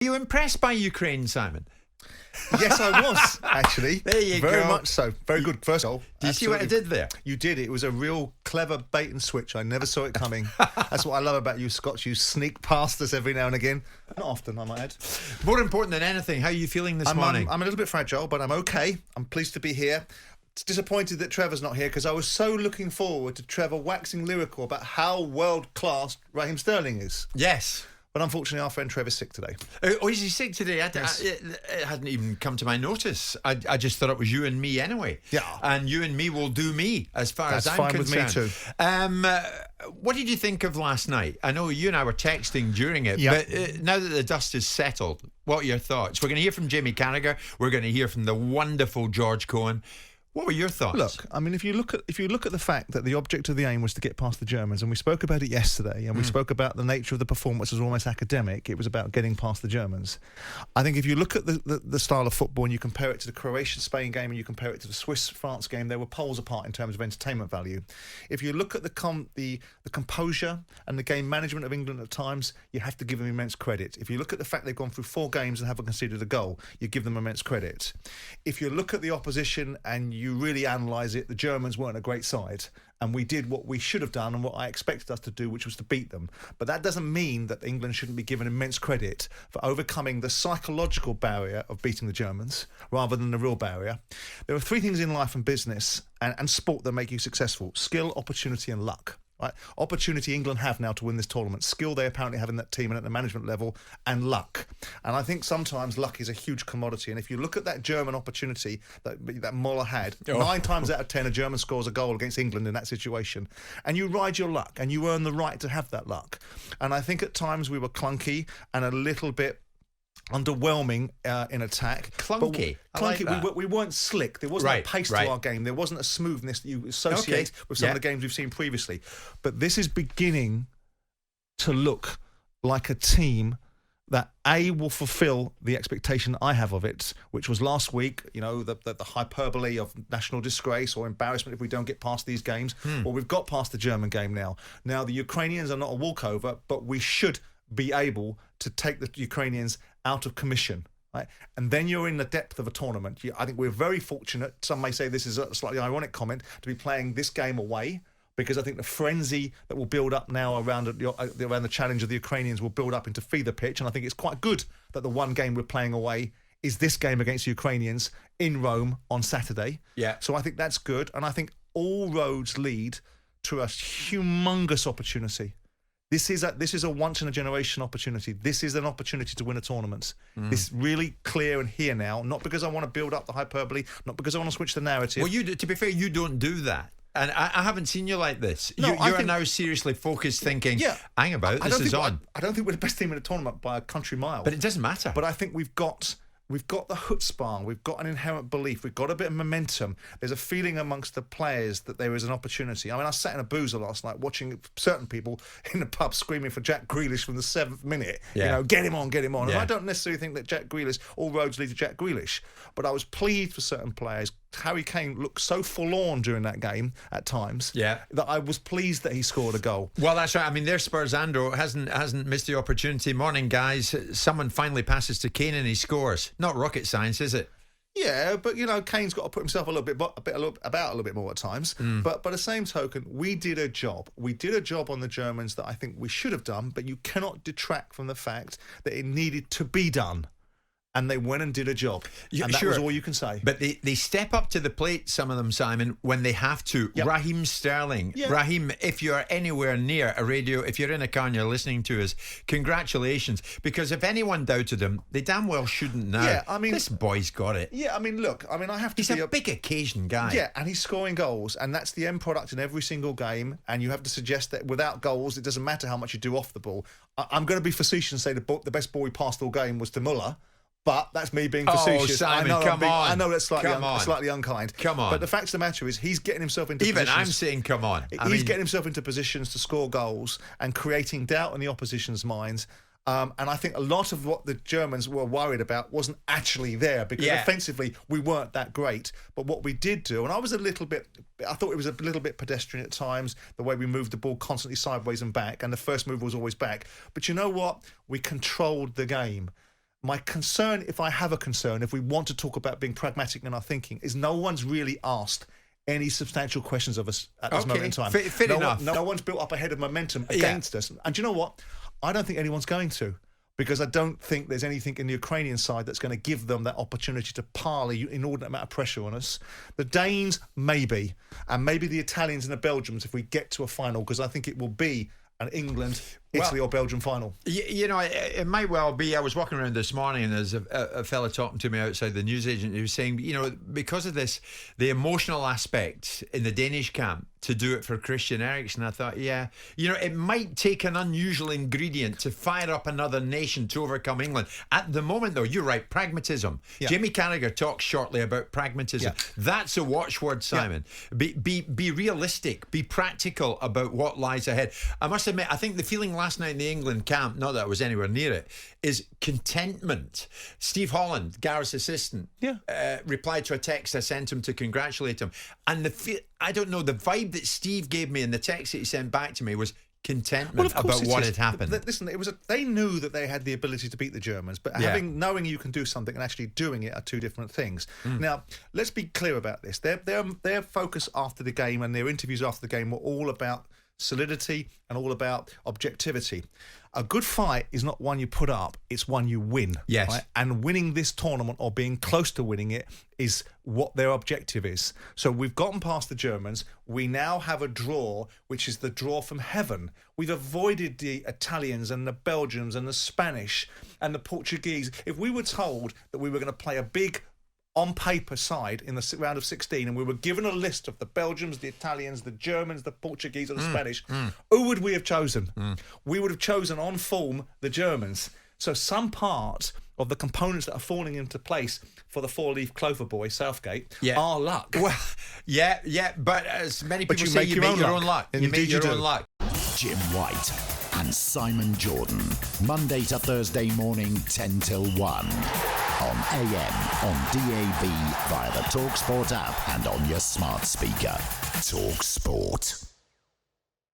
Are you impressed by Ukraine, Simon? Yes, I was, actually. There you go. Very much so. Very good first goal. Do you see what I did there? You did. It was a real clever bait and switch. I never saw it coming. That's what I love about you, Scots. You sneak past us every now and again. Not often, I might add. More important than anything, how are you feeling this morning? I'm a little bit fragile, but I'm okay. I'm pleased to be here. Disappointed that Trevor's not here because I was so looking forward to Trevor waxing lyrical about how world-class Raheem Sterling is. Yes. But unfortunately, our friend Trevor's sick today. Oh, is he sick today? Yes. It hadn't even come to my notice. I just thought it was you and me anyway. Yeah. And you and me will do me, as far as I'm concerned. That's fine with me too. What did you think of last night? I know you and I were texting during it, Yeah. but now that the dust is settled, what are your thoughts? We're going to hear from Jamie Carragher. We're going to hear from the wonderful George Cohen. What were your thoughts? Look, I mean, if you look at the fact that the object of the aim was to get past the Germans, and we spoke about it yesterday, and we spoke about the nature of the performance as almost academic, it was about getting past the Germans. I think if you look at the style of football and you compare it to the Croatia-Spain game and you compare it to the Swiss-France game, they were poles apart in terms of entertainment value. If you look at the composure and the game management of England at times, you have to give them immense credit. If you look at the fact they've gone through 4 games and haven't conceded a goal, you give them immense credit. If you look at the opposition and you really analyse it, the Germans weren't a great side, and we did what we should have done and what I expected us to do, which was to beat them. But that doesn't mean that England shouldn't be given immense credit for overcoming the psychological barrier of beating the Germans rather than the real barrier. There are 3 things in life and business and sport that make you successful: skill, opportunity and luck. Right? Opportunity England have now to win this tournament. Skill they apparently have in that team and at the management level, and luck. And I think sometimes luck is a huge commodity. And if you look at that German opportunity that Muller had, 9 times out of 10 a German scores a goal against England in that situation. And you ride your luck and you earn the right to have that luck. And I think at times we were clunky and a little bit underwhelming in attack. Clunky. Clunky. I like that. We weren't slick. There wasn't a pace to our game. There wasn't a smoothness that you associate with some of the games we've seen previously. But this is beginning to look like a team that will fulfil the expectation I have of it, which was last week, you know, the hyperbole of national disgrace or embarrassment if we don't get past these games. Well, we've got past the German game now. Now, the Ukrainians are not a walkover, but we should be able to take the Ukrainians out of commission, right? And then you're in the depth of a tournament. I think we're very fortunate, some may say this is a slightly ironic comment, to be playing this game away, because I think the frenzy that will build up now around the challenge of the Ukrainians will build up into fever pitch, and I think it's quite good that the one game we're playing away is this game against the Ukrainians in Rome on Saturday. Yeah. So I think that's good, and I think all roads lead to a humongous opportunity. This is a once-in-a-generation opportunity. This is an opportunity to win a tournament. It's really clear and here now, not because I want to build up the hyperbole, not because I want to switch the narrative. Well, to be fair, you don't do that. And I haven't seen you like this. No, you're now seriously focused, thinking, hang about, this is on. I don't think we're the best team in the tournament by a country mile. But it doesn't matter. But I think we've got the chutzpah, we've got an inherent belief, we've got a bit of momentum. There's a feeling amongst the players that there is an opportunity. I mean, I sat in a boozer last night watching certain people in the pub screaming for Jack Grealish from the 7th minute. Yeah. You know, get him on, get him on. Yeah. And I don't necessarily think that Jack Grealish, all roads lead to Jack Grealish. But I was pleased for certain players. Harry Kane looked so forlorn during that game at times that I was pleased that he scored a goal. Well, that's right. I mean, there's Spurs. Andro hasn't missed the opportunity. Morning, guys. Someone finally passes to Kane and he scores. Not rocket science, is it? Yeah, but you know, Kane's got to put himself a little bit more at times. But by the same token, we did a job. We did a job on the Germans that I think we should have done. But you cannot detract from the fact that it needed to be done. And they went and did a job. And that was all you can say. But they step up to the plate, some of them, Simon, when they have to. Yep. Raheem Sterling. Yeah. Raheem, if you're anywhere near a radio, if you're in a car and you're listening to us, congratulations. Because if anyone doubted him, they damn well shouldn't now. Yeah, I mean, this boy's got it. Yeah, I mean, look, I have to He's a big occasion guy. Yeah, and he's scoring goals, and that's the end product in every single game. And you have to suggest that without goals, it doesn't matter how much you do off the ball. I'm going to be facetious and say the best ball he passed all game was to Muller. But that's me being facetious. Simon, I know that's slightly unkind. Come on. But the fact of the matter is, he's getting himself into positions. Even I'm saying, come on. He's getting himself into positions to score goals and creating doubt in the opposition's minds. And I think a lot of what the Germans were worried about wasn't actually there because offensively we weren't that great. But what we did do, and I thought it was a little bit pedestrian at times, the way we moved the ball constantly sideways and back, and the first move was always back. But you know what? We controlled the game. My concern, if I have a concern, if we want to talk about being pragmatic in our thinking, is no one's really asked any substantial questions of us at this moment in time. Fair enough. No one's built up a head of momentum against us. And do you know what? I don't think anyone's going to, because I don't think there's anything in the Ukrainian side that's going to give them that opportunity to pile an inordinate amount of pressure on us. The Danes, maybe, and maybe the Italians and the Belgians if we get to a final, because I think it will be an England, Italy or Belgium final. You know, it might well be. I was walking around this morning and there's a fella talking to me outside the newsagent who was saying, you know, because of this, the emotional aspect in the Danish camp to do it for Christian Eriksen, I thought, yeah, you know, it might take an unusual ingredient to fire up another nation to overcome England. At the moment, though, you're right, pragmatism. Yeah. Jamie Carragher talks shortly about pragmatism. Yeah. That's a watchword, Simon. Yeah. Be realistic, be practical about what lies ahead. I must admit, I think the feeling last night in the England camp, not that I was anywhere near it, is contentment. Steve Holland, Gareth's assistant, replied to a text I sent him to congratulate him. And I don't know, the vibe that Steve gave me in the text that he sent back to me was contentment about what had happened. Listen, they knew that they had the ability to beat the Germans, but knowing you can do something and actually doing it are two different things. Now, let's be clear about this. Their focus after the game and their interviews after the game were all about solidity and all about objectivity. A good fight is not one you put up, it's one you win. Yes. Right? And winning this tournament or being close to winning it is what their objective is. So we've gotten past the Germans. We now have a draw, which is the draw from heaven. We've avoided the Italians and the Belgians and the Spanish and the Portuguese. If we were told that we were going to play a big on paper side in the round of 16 and we were given a list of the Belgians, the Italians, the Germans, the Portuguese or the Spanish, who would we have chosen? We would have chosen on form the Germans. So some part of the components that are falling into place for the four-leaf clover boy, Southgate, are luck. Well, but as many people say, you make your own luck. You make your own luck. Jim White and Simon Jordan, Monday to Thursday morning, 10 till 1. On AM, on DAB, via the talkSPORT app and on your smart speaker. talkSPORT.